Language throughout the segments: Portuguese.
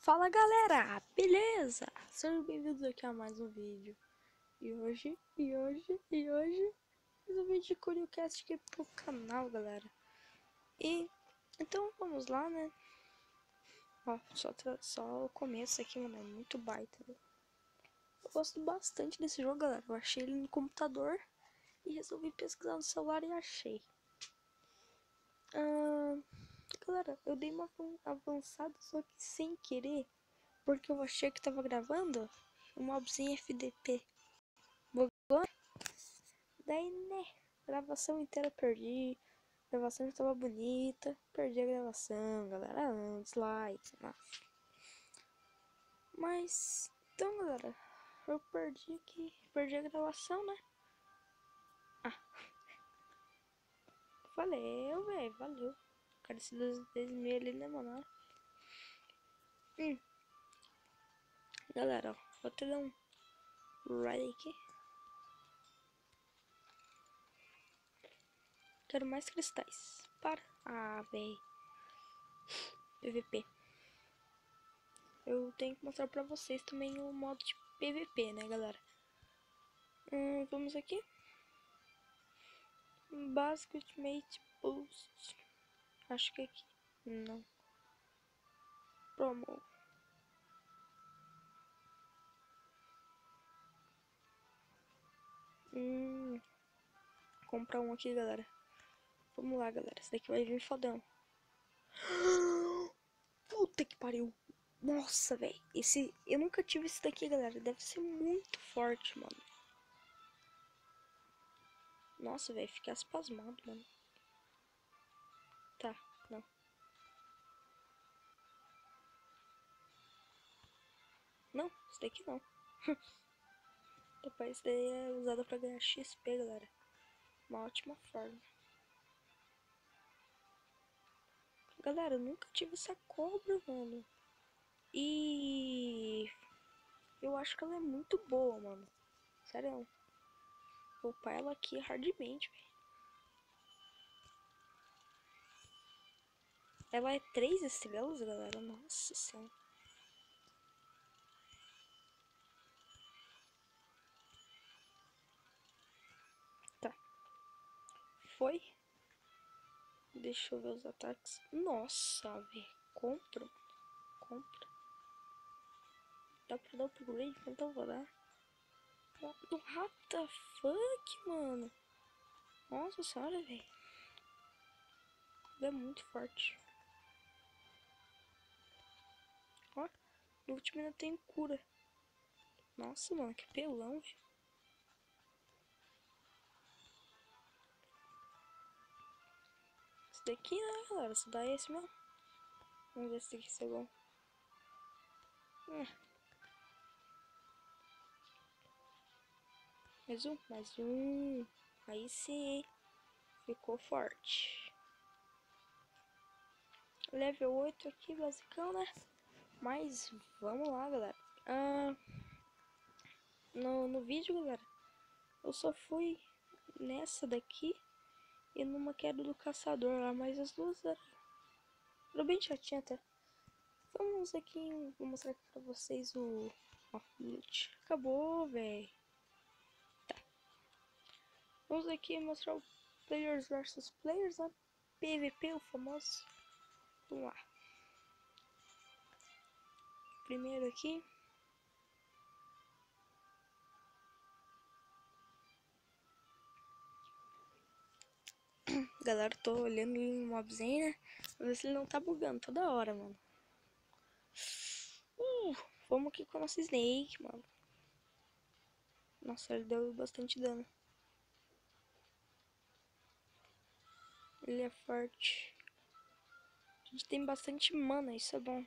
Fala galera, beleza? Sejam bem-vindos aqui a mais um vídeo. E hoje, mais um vídeo de CurioCast aqui pro canal, galera. E então vamos lá, né? Ó, só o começo aqui, mano, é muito baita. Eu gosto bastante desse jogo, galera. Eu achei ele no computador e resolvi pesquisar no celular e achei. Galera, eu dei uma avançada, só que sem querer. Porque eu achei que tava gravando o mobzinho FDP. Bugou. Daí, né? Gravação inteira perdi. A gravação estava bonita. Perdi a gravação, galera. Dislike. Mas, então, galera. Eu perdi aqui. Perdi a gravação, né? Ah. Valeu, velho. Valeu. Cara, esse 10 mil ali, né, mano? Galera, ó. Vou te dar um ride aqui. Quero mais cristais. Para. Ah, véi. PVP. Eu tenho que mostrar pra vocês também o modo de PVP, né, galera? Vamos aqui. Basic Ultimate Boost. Acho que é aqui. Não. Promo. Comprar um aqui, galera. Vamos lá, galera. Esse daqui vai vir fodão. Puta que pariu. Nossa, velho. Eu nunca tive esse daqui, galera. Deve ser muito forte, mano. Nossa, velho. Fiquei espasmado, mano. Tá, não. Não, esse daqui não. Depois daí é usada pra ganhar XP, galera. Uma ótima forma. Galera, eu nunca tive essa cobra, mano. E eu acho que ela é muito boa, mano. Sério. Vou upar ela aqui hardmente, velho. Ela é 3 estrelas, galera. Nossa senhora. Tá. Foi. Deixa eu ver os ataques. Nossa, velho. Compra. Compra. Dá pra dar upgrade? Então vou dar. What the fuck, mano? Nossa senhora, velho. Ela é muito forte. Ó. No último ainda tem cura. Nossa, mano. Que pelão, velho. Esse daqui, né, galera? Só dá esse mesmo. Vamos ver se esse daqui é bom. Mais um, mais um. Aí sim, ficou forte. Level 8 aqui, basicão, né? Mas vamos lá, galera. No vídeo, galera, eu só fui nessa daqui e numa queda do caçador lá, mas as duas eram bem chatinha até. Vamos aqui, vou mostrar aqui pra vocês o loot. Acabou, velho. Tá. Vamos aqui mostrar o Players versus Players, né? PVP, o famoso. Vamos lá. Primeiro aqui. Galera, tô olhando em mobzinho, né? Pra ver se ele não tá bugando toda hora, mano. Vamos aqui com a nossa Snake, mano. Nossa, ele deu bastante dano. Ele é forte. A gente tem bastante mana, isso é bom.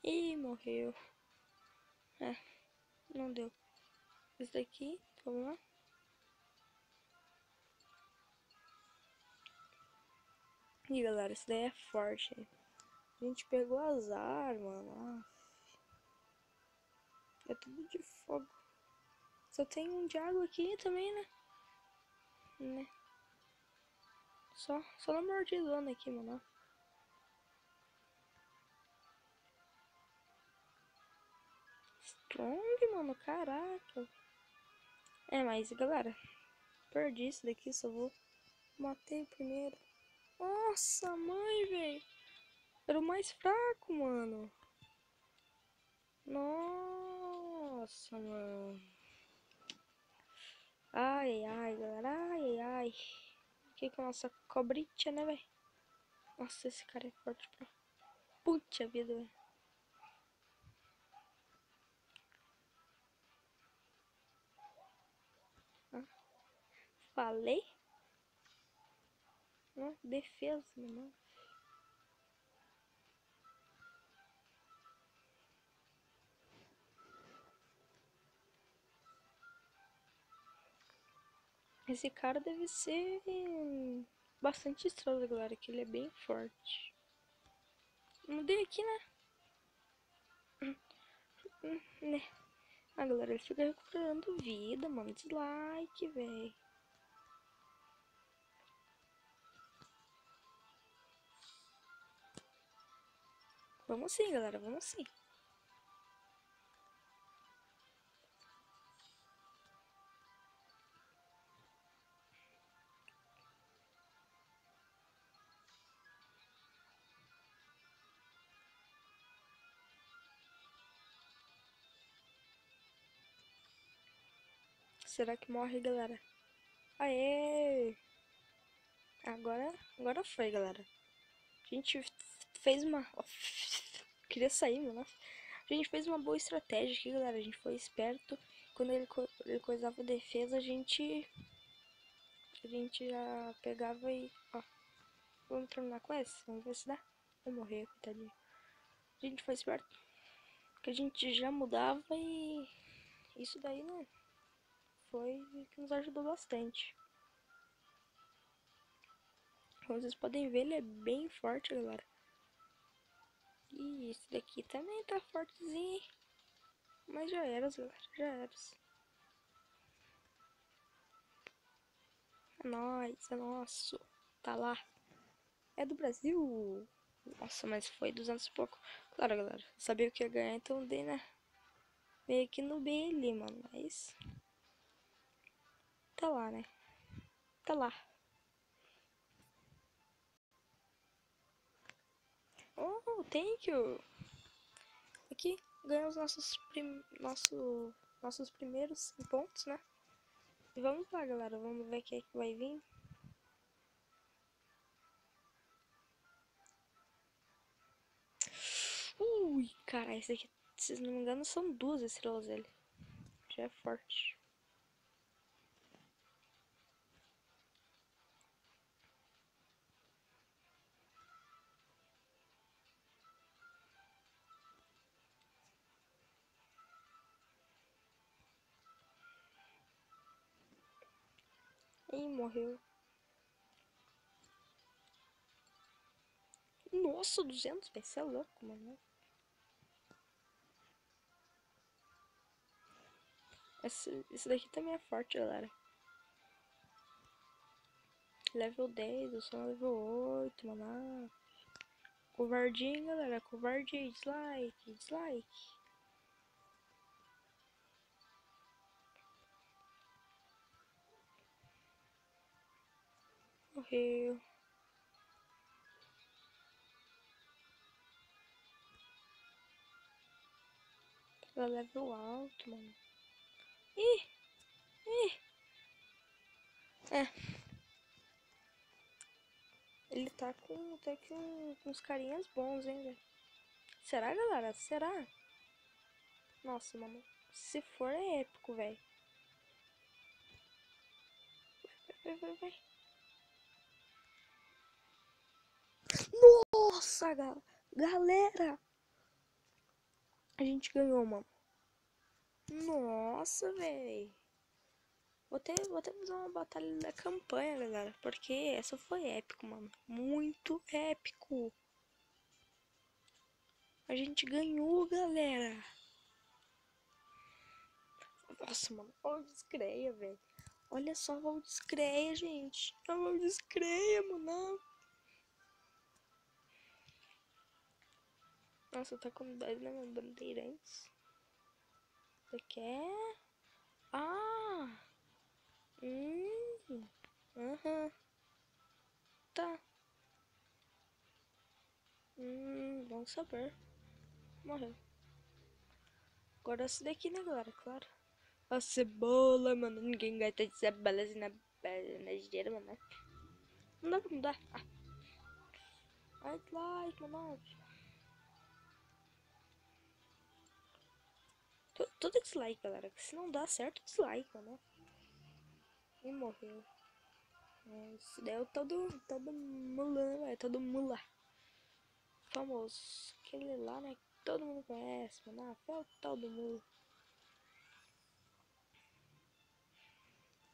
Ih, morreu. É, não deu. Esse daqui, vamos lá. Ih, galera, esse daí é forte. A gente pegou azar, mano. É tudo de fogo. Só tem um de água aqui também, né? Só na mordidona aqui, mano. Strong, mano, caraca. É, mas galera, perdi isso daqui, só vou. Matei o primeiro. Nossa, mãe, velho. Era o mais fraco, mano. Nossa, mano. Ai, ai, galera. Ai, ai, ai. Fiquei com a nossa cobrinha, né, velho? Nossa, esse cara é forte pra... Puta vida, velho. Ah, falei? Não, defesa, mano. Esse cara deve ser bastante estrela, galera, que ele é bem forte. Mudei aqui, né? Né? Ah, galera, ele fica recuperando vida, mano. Dislike, velho. Vamos sim, galera, vamos sim. Será que morre, galera? Aê! Agora foi, galera. A gente fez uma... Queria sair, mano. A gente fez uma boa estratégia aqui, galera. A gente foi esperto. Quando ele coisava a defesa, a gente já pegava e... Ó, vamos terminar com essa? Vamos ver se dá. Vou morrer, coitadinho. A gente foi esperto. Que a gente já mudava e... Isso daí, né? Foi que nos ajudou bastante. Como vocês podem ver, ele é bem forte, galera. E esse daqui também tá fortezinho. Mas já era, galera. Já era. É nóis, é nosso. Tá lá. É do Brasil. Nossa, mas foi 200 e pouco. Claro, galera. Sabia o que ia ganhar, então dei, né? Meio que no B ali, mano. Mas... Tá lá, né? Tá lá. Oh, thank you. Aqui, ganhamos nossos primeiros 100 pontos, né? E vamos lá, galera. Vamos ver quem é que vai vir. Ui, cara, esse aqui, se não me engano, são 2 estrelas dele. Já é forte. Ih, morreu. Nossa, 200, velho. Você é louco, mano. Esse daqui também é forte, galera. Level 10, eu sou level 8, mano. Covardinho, galera. Covardia. Dislike, dislike. Morreu. Ela é level alto, mano. Ih, ih. É. Ele tá com até que uns carinhas bons, hein, velho. Será, galera? Será? Nossa, mano. Se for, é épico, velho. Vai. Nossa, galera. A gente ganhou, mano. Nossa, velho. Vou até fazer uma batalha da campanha, galera. Porque essa foi épico, mano. Muito épico. A gente ganhou, galera. Nossa, mano. Olha a descreia, velho. Olha só, vamos descreia, gente. Vamos descreia, mano. Nossa, tá com 10, né, mano? Bandeirantes. Você quer? Ah! Aham. Tá. Bom saber. Morreu. Agora esse daqui, né, galera? Claro. A cebola, mano. Ninguém gosta de cebola assim na geladeira, mano. Não dá pra mudar. Ah. Ai, like, mano. Tudo é dislike, galera. Se não dá certo, dislike, mano. E morreu. Esse daí é o todo mula, velho. Todo mula. Famoso. Aquele lá, né? Que todo mundo conhece, mano. É o tal do mula.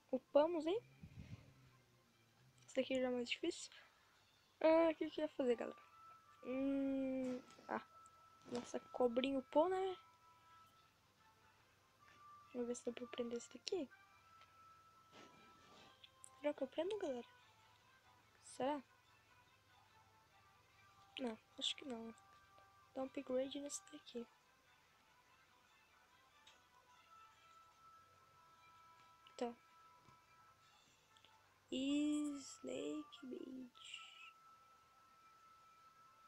Upamos, hein? Esse daqui já é mais difícil. O que que eu ia fazer, galera? Ah, nossa, cobrinho pô, né? Vamos ver se dá pra prender esse daqui. Será que eu prendo, galera? Será? Não, acho que não. Dá um upgrade nesse daqui. Tá. Snake Beach.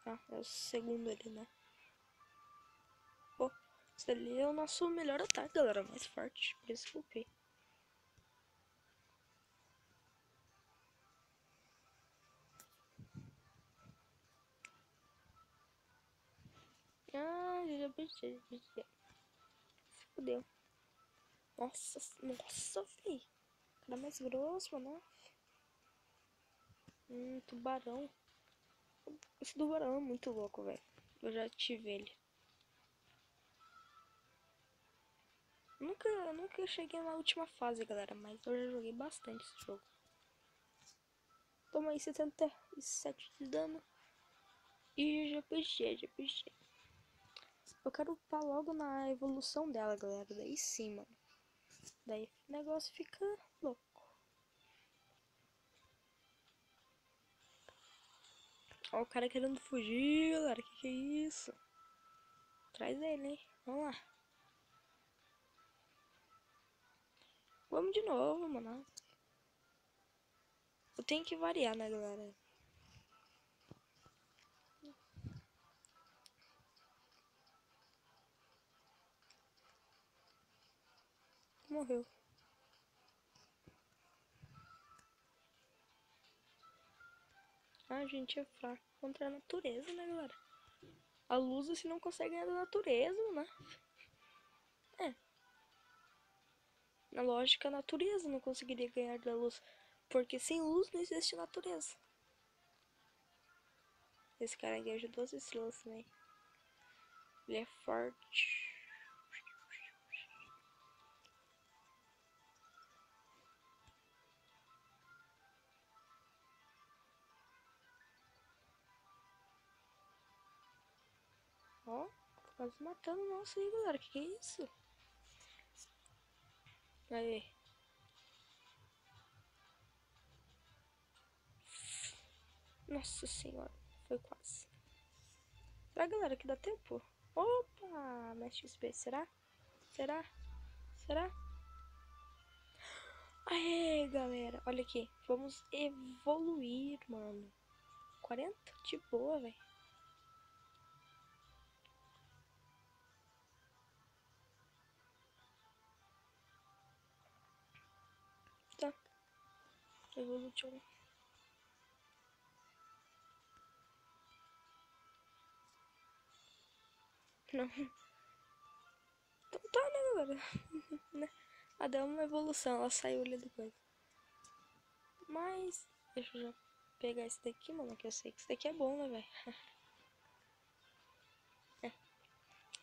Ah, é o segundo ali, né? Pô, esse ali é o nosso melhor ataque, galera. Mais forte. Por isso que eu upei. Ah, já pensei. Se fudeu. Nossa, nossa, véi. Cara mais grosso, mano. Tubarão. Esse tubarão é muito louco, velho. Eu já tive ele. Nunca cheguei na última fase, galera. Mas eu já joguei bastante esse jogo. Toma aí 77 de dano. E já puxei, já puxei. Eu quero upar logo na evolução dela, galera. Daí sim, mano. Daí o negócio fica louco. Ó o cara querendo fugir, galera. Que é isso? Traz ele, hein? Vamos lá. Vamos de novo, mano. Eu tenho que variar, né, galera? Morreu. A gente é fraco contra a natureza, né, galera? A luz você não consegue ganhar da natureza, né? É. Na lógica, a natureza não conseguiria ganhar da luz. Porque sem luz não existe natureza. Esse caranguejo 12 estrelas também. Ele é forte. Ó, quase matando o nosso aí, galera. Que é isso? Aí. Nossa senhora. Foi quase. Será, galera, que dá tempo? Opa! Mestre XP. Será? Será? Será? Aê, galera. Olha aqui. Vamos evoluir, mano. 40? De boa, velho. Tá. Evolution. Não. Então tá, né, galera? Ela deu uma evolução. Ela saiu ali do coisa. Mas... Deixa eu já pegar esse daqui, mano. Que eu sei que esse daqui é bom, né, velho? É.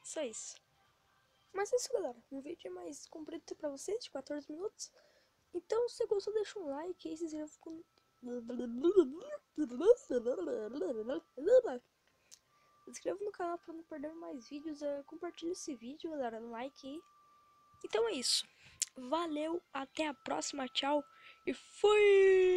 Só isso. Mas é isso, galera. Um vídeo mais comprido pra vocês, de 14 minutos. Então, se você gostou, deixa um like e se inscreva com... Se inscreva no canal pra não perder mais vídeos. Compartilhe esse vídeo, galera. Like aí. Então é isso. Valeu, até a próxima, tchau e fui!